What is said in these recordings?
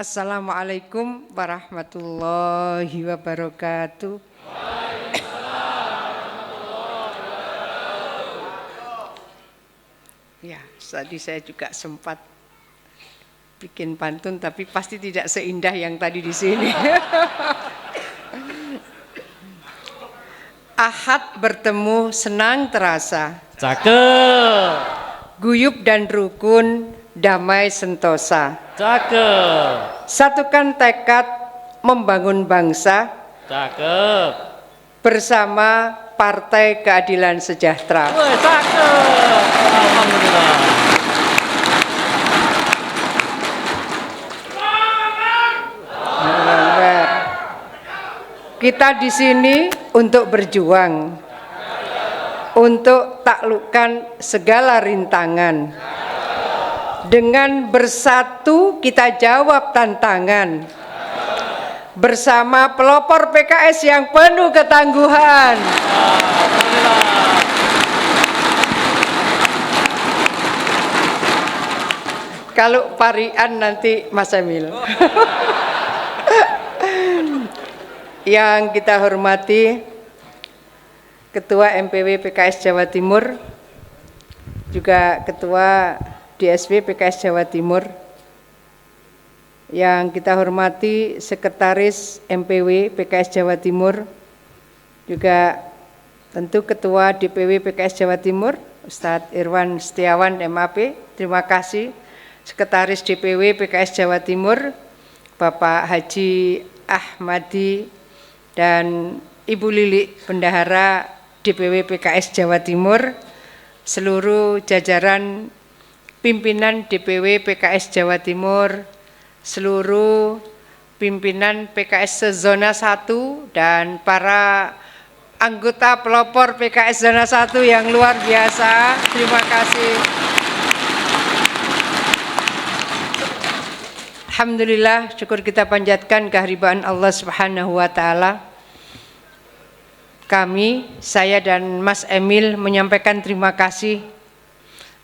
Assalamualaikum warahmatullahi wabarakatuh. Ya, tadi saya juga sempat bikin pantun, tapi pasti tidak seindah yang tadi di sini. Ahad bertemu senang terasa. Cakep. Guyub dan rukun, damai sentosa. Cakep. Satukan tekad membangun bangsa. Cakep. Bersama Partai Keadilan Sejahtera. Wah, cakep. Alhamdulillah. Kita di sini untuk berjuang, untuk taklukkan segala rintangan. Dengan bersatu kita jawab tantangan. Bersama pelopor PKS yang penuh ketangguhan. Kalau parian nanti Mas Emil. Yang kita hormati Ketua MPW PKS Jawa Timur, juga Ketua DSW PKS Jawa Timur, yang kita hormati Sekretaris MPW PKS Jawa Timur, juga tentu Ketua DPW PKS Jawa Timur, Ustadz Irwan Setiawan MAP, terima kasih. Sekretaris DPW PKS Jawa Timur, Bapak Haji Ahmadi, dan Ibu Lili, Bendahara DPW PKS Jawa Timur, seluruh jajaran pimpinan DPW PKS Jawa Timur, seluruh pimpinan PKS Zona 1 dan para anggota pelopor PKS Zona 1 yang luar biasa, terima kasih. Alhamdulillah, syukur kita panjatkan kehadiran Allah Subhanahu wa Ta'ala. Kami, saya dan Mas Emil menyampaikan terima kasih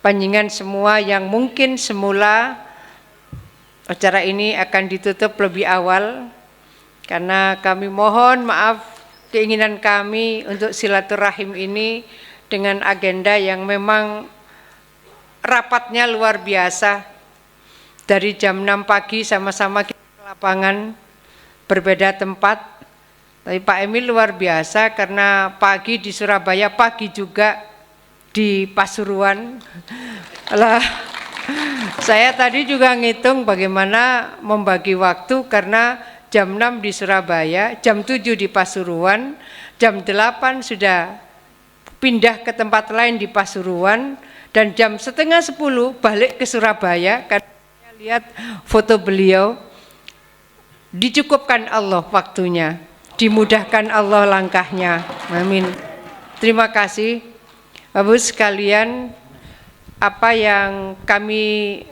panjenengan semua yang mungkin semula acara ini akan ditutup lebih awal, karena kami mohon maaf keinginan kami untuk silaturahim ini dengan agenda yang memang rapatnya luar biasa. Dari jam 6 pagi sama-sama kita ke lapangan, berbeda tempat. Tapi Pak Emil luar biasa karena pagi di Surabaya, pagi juga di Pasuruan. Lah, saya tadi juga ngitung bagaimana membagi waktu, karena jam 6 di Surabaya, jam 7 di Pasuruan, jam 8 sudah pindah ke tempat lain di Pasuruan, dan jam setengah 10 balik ke Surabaya. Lihat foto beliau, dicukupkan Allah waktunya, dimudahkan Allah langkahnya. Amin. Terima kasih Bapak sekalian. Apa yang kami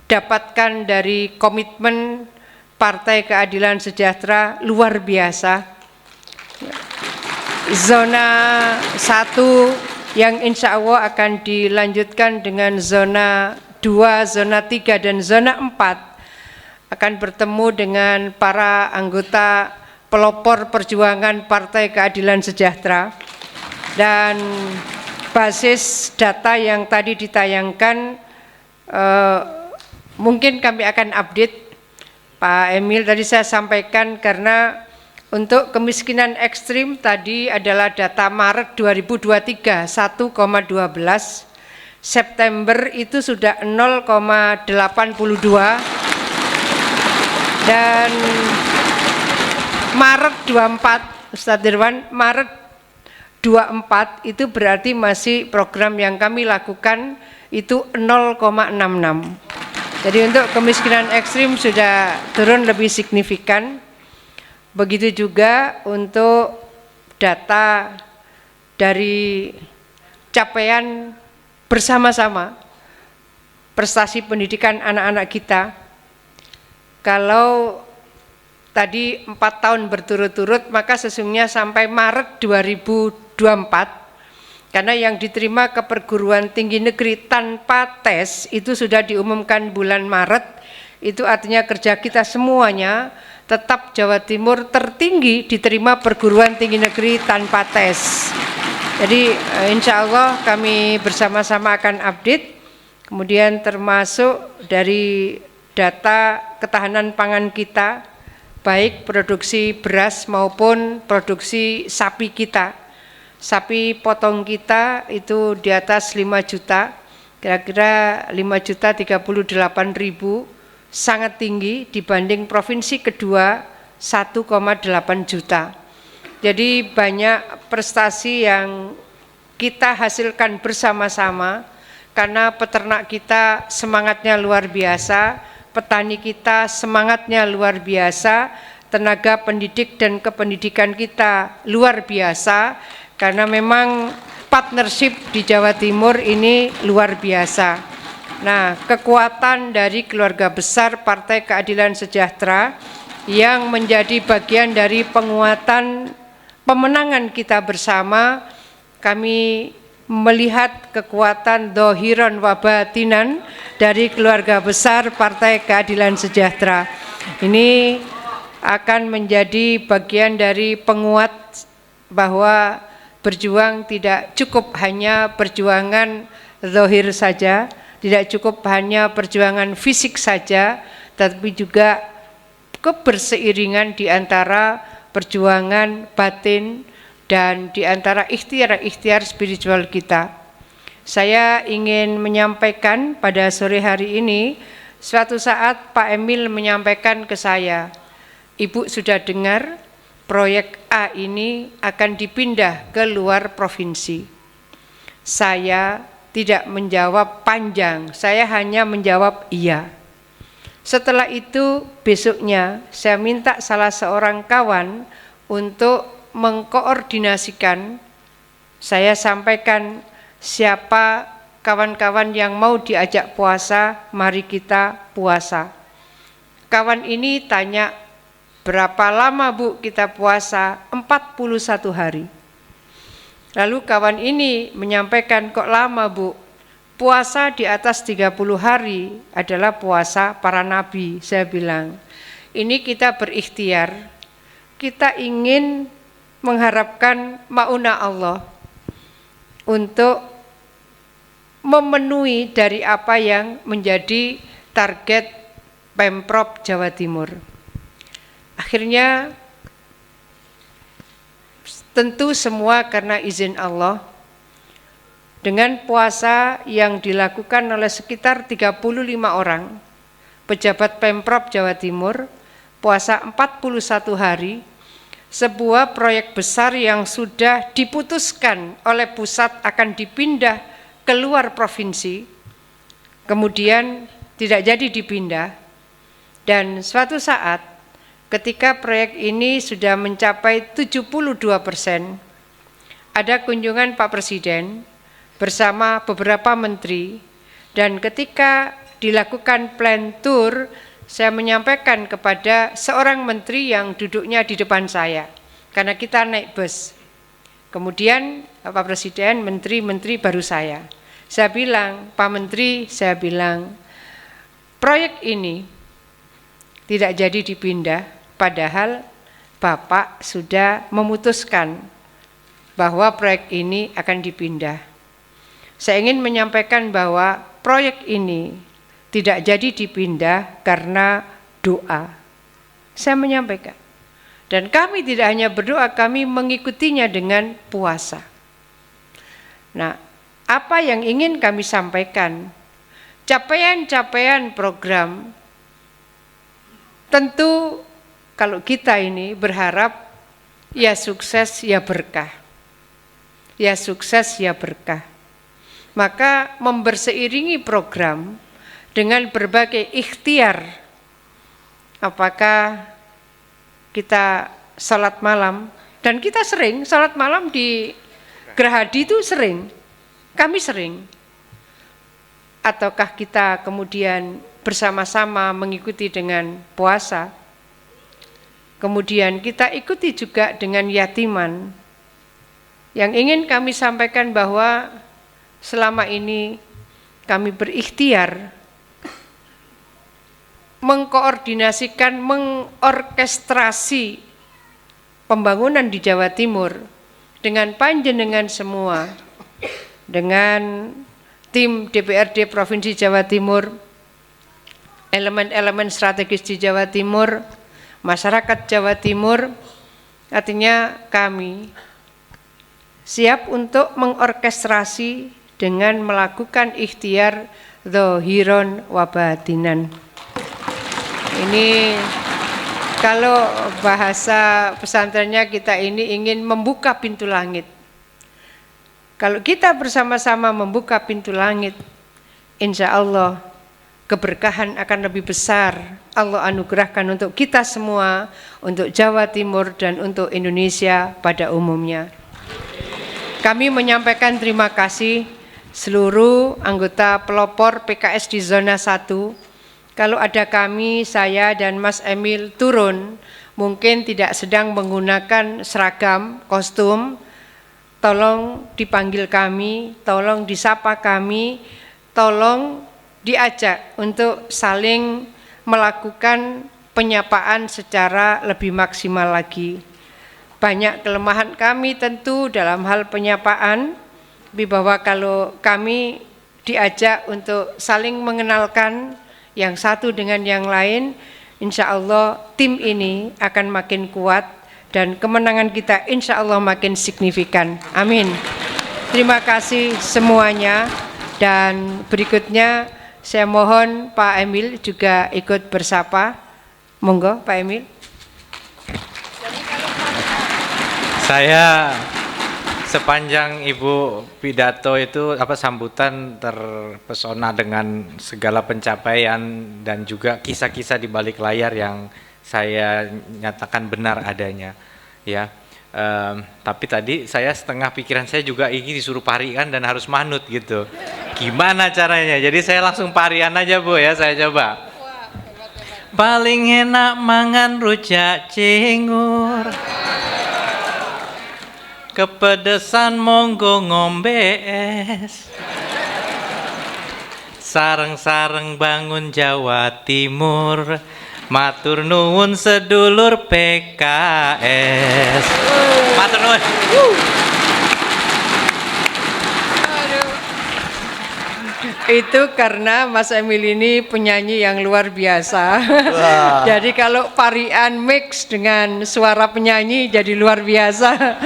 dapatkan dari komitmen Partai Keadilan Sejahtera luar biasa. Zona 1 yang insya Allah akan dilanjutkan dengan zona 2, zona 3, dan zona 4 akan bertemu dengan para anggota pelopor perjuangan Partai Keadilan Sejahtera. Dan basis data yang tadi ditayangkan mungkin kami akan update. Pak Emil tadi saya sampaikan, karena untuk kemiskinan ekstrim tadi adalah data Maret 2023 1,12, September itu sudah 0,82, dan Maret 24, Ustadz Irwan, Maret 24 itu berarti masih program yang kami lakukan itu 0,66. Jadi untuk kemiskinan ekstrim sudah turun lebih signifikan. Begitu juga untuk data dari capaian bersama-sama prestasi pendidikan anak-anak kita. Kalau tadi 4 tahun berturut-turut, maka sesungguhnya sampai Maret 2024, karena yang diterima ke perguruan tinggi negeri tanpa tes itu sudah diumumkan bulan Maret, Itu artinya kerja kita semuanya tetap Jawa Timur tertinggi diterima perguruan tinggi negeri tanpa tes. Jadi insya Allah kami bersama-sama akan update, kemudian termasuk dari data ketahanan pangan kita, baik produksi beras maupun produksi sapi kita. Sapi potong kita itu di atas 5 juta, kira-kira 5.038.000, sangat tinggi dibanding provinsi kedua 1,8 juta. Jadi banyak prestasi yang kita hasilkan bersama-sama karena peternak kita semangatnya luar biasa, petani kita semangatnya luar biasa, tenaga pendidik dan kependidikan kita luar biasa, karena memang partnership di Jawa Timur ini luar biasa. Nah, kekuatan dari keluarga besar Partai Keadilan Sejahtera yang menjadi bagian dari penguatan pemenangan kita bersama, kami melihat kekuatan dohiron wa batinan dari keluarga besar Partai Keadilan Sejahtera. Ini akan menjadi bagian dari penguat bahwa berjuang tidak cukup hanya perjuangan zahir saja, tidak cukup hanya perjuangan fisik saja, tapi juga keberseiringan di antara perjuangan batin dan di antara ikhtiar-ikhtiar spiritual kita. Saya ingin menyampaikan pada sore hari ini, suatu saat Pak Emil menyampaikan ke saya, Ibu sudah dengar proyek A ini akan dipindah ke luar provinsi. Saya tidak menjawab panjang, saya hanya menjawab iya. Setelah itu besoknya saya minta salah seorang kawan untuk mengkoordinasikan, saya sampaikan siapa kawan-kawan yang mau diajak puasa, mari kita puasa. Kawan ini tanya, berapa lama Bu kita puasa? 41 hari. Lalu kawan ini menyampaikan, kok lama Bu? Puasa di atas 30 hari adalah puasa para nabi. Saya bilang, ini kita berikhtiar, kita ingin mengharapkan maunah Allah untuk memenuhi dari apa yang menjadi target Pemprov Jawa Timur. Akhirnya tentu semua karena izin Allah, dengan puasa yang dilakukan oleh sekitar 35 orang pejabat Pemprov Jawa Timur, puasa 41 hari, sebuah proyek besar yang sudah diputuskan oleh pusat akan dipindah keluar provinsi, kemudian tidak jadi dipindah, dan suatu saat ketika proyek ini sudah mencapai 72%, ada kunjungan Pak Presiden bersama beberapa menteri, dan ketika dilakukan plan tour, saya menyampaikan kepada seorang menteri yang duduknya di depan saya, karena kita naik bus. Kemudian Pak Presiden, menteri-menteri baru saya. Saya bilang, Pak Menteri, saya bilang, proyek ini tidak jadi dipindah, padahal Bapak sudah memutuskan bahwa proyek ini akan dipindah. Saya ingin menyampaikan bahwa proyek ini tidak jadi dipindah karena doa. Saya menyampaikan. Dan kami tidak hanya berdoa, kami mengikutinya dengan puasa. Nah, apa yang ingin kami sampaikan? Capaian-capaian program, tentu kalau kita ini berharap ya sukses ya berkah. Ya sukses ya berkah. Maka memberseiringi program dengan berbagai ikhtiar. Apakah kita salat malam, dan kita sering salat malam di Gerahadi itu sering, kami sering. Ataukah kita kemudian bersama-sama mengikuti dengan puasa, kemudian kita ikuti juga dengan yatiman. Yang ingin kami sampaikan bahwa selama ini kami berikhtiar mengkoordinasikan, mengorkestrasi pembangunan di Jawa Timur dengan panjenengan semua, dengan tim DPRD Provinsi Jawa Timur, elemen-elemen strategis di Jawa Timur, masyarakat Jawa Timur. Artinya kami siap untuk mengorkestrasi dengan melakukan ikhtiar dzahiron wa batinan. Ini kalau bahasa pesantrennya kita ini ingin membuka pintu langit. Kalau kita bersama-sama membuka pintu langit, insya Allah keberkahan akan lebih besar Allah anugerahkan untuk kita semua, untuk Jawa Timur dan untuk Indonesia pada umumnya. Kami menyampaikan terima kasih seluruh anggota pelopor PKS di zona 1. Kalau ada kami, saya dan Mas Emil turun, mungkin tidak sedang menggunakan seragam, kostum, tolong dipanggil kami, tolong disapa kami, tolong diajak untuk saling melakukan penyapaan secara lebih maksimal lagi. Banyak kelemahan kami tentu dalam hal penyapaan, tapi bahwa kalau kami diajak untuk saling mengenalkan yang satu dengan yang lain, insya Allah tim ini akan makin kuat dan kemenangan kita insya Allah makin signifikan. Amin. Terima kasih semuanya, dan berikutnya saya mohon Pak Emil juga ikut bersapa. Monggo Pak Emil. Saya sepanjang Ibu pidato itu sambutan terpesona dengan segala pencapaian dan juga kisah-kisah di balik layar yang saya nyatakan benar adanya, ya. Tapi tadi saya setengah pikiran saya juga ini disuruh parian dan harus manut gitu. Gimana caranya? Jadi saya langsung parian aja Bu ya, saya coba. Paling enak mangan rujak cingur, kepedesan monggo ngombe es, sareng-sareng bangun Jawa Timur, matur nuwun sedulur PKS. Matur nuwun. Itu karena Mas Emil ini penyanyi yang luar biasa. Jadi kalau parian mix dengan suara penyanyi jadi luar biasa.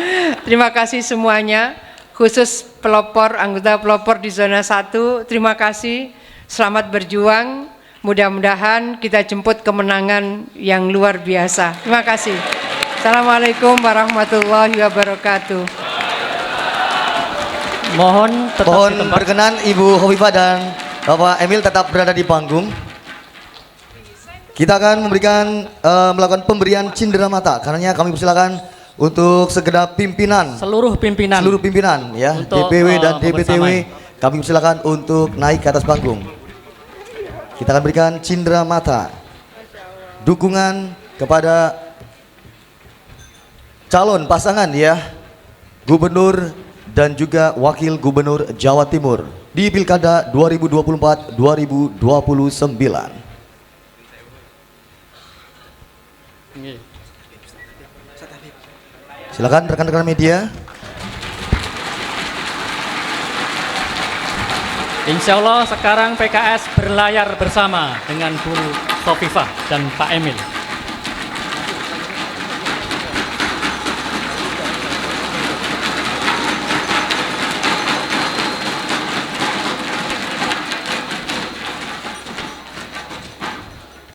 Terima kasih semuanya, khusus pelopor, anggota pelopor di zona 1. Terima kasih, selamat berjuang. Mudah-mudahan kita jemput kemenangan yang luar biasa. Terima kasih. Assalamualaikum warahmatullahi wabarakatuh. Mohon berkenan Ibu Hovifah dan Bapak Emil tetap berada di panggung. Kita akan melakukan pemberian cindera mata. Karenanya kami persilakan untuk segenap pimpinan, seluruh pimpinan ya, untuk, DPW dan DPTW, kami persilakan untuk naik ke atas panggung. Kita akan berikan cindera mata dukungan kepada calon pasangan ya, Gubernur dan juga Wakil Gubernur Jawa Timur di Pilkada 2024-2029. Silakan rekan-rekan media. Insya Allah sekarang PKS berlayar bersama dengan Bu Hovifah dan Pak Emil.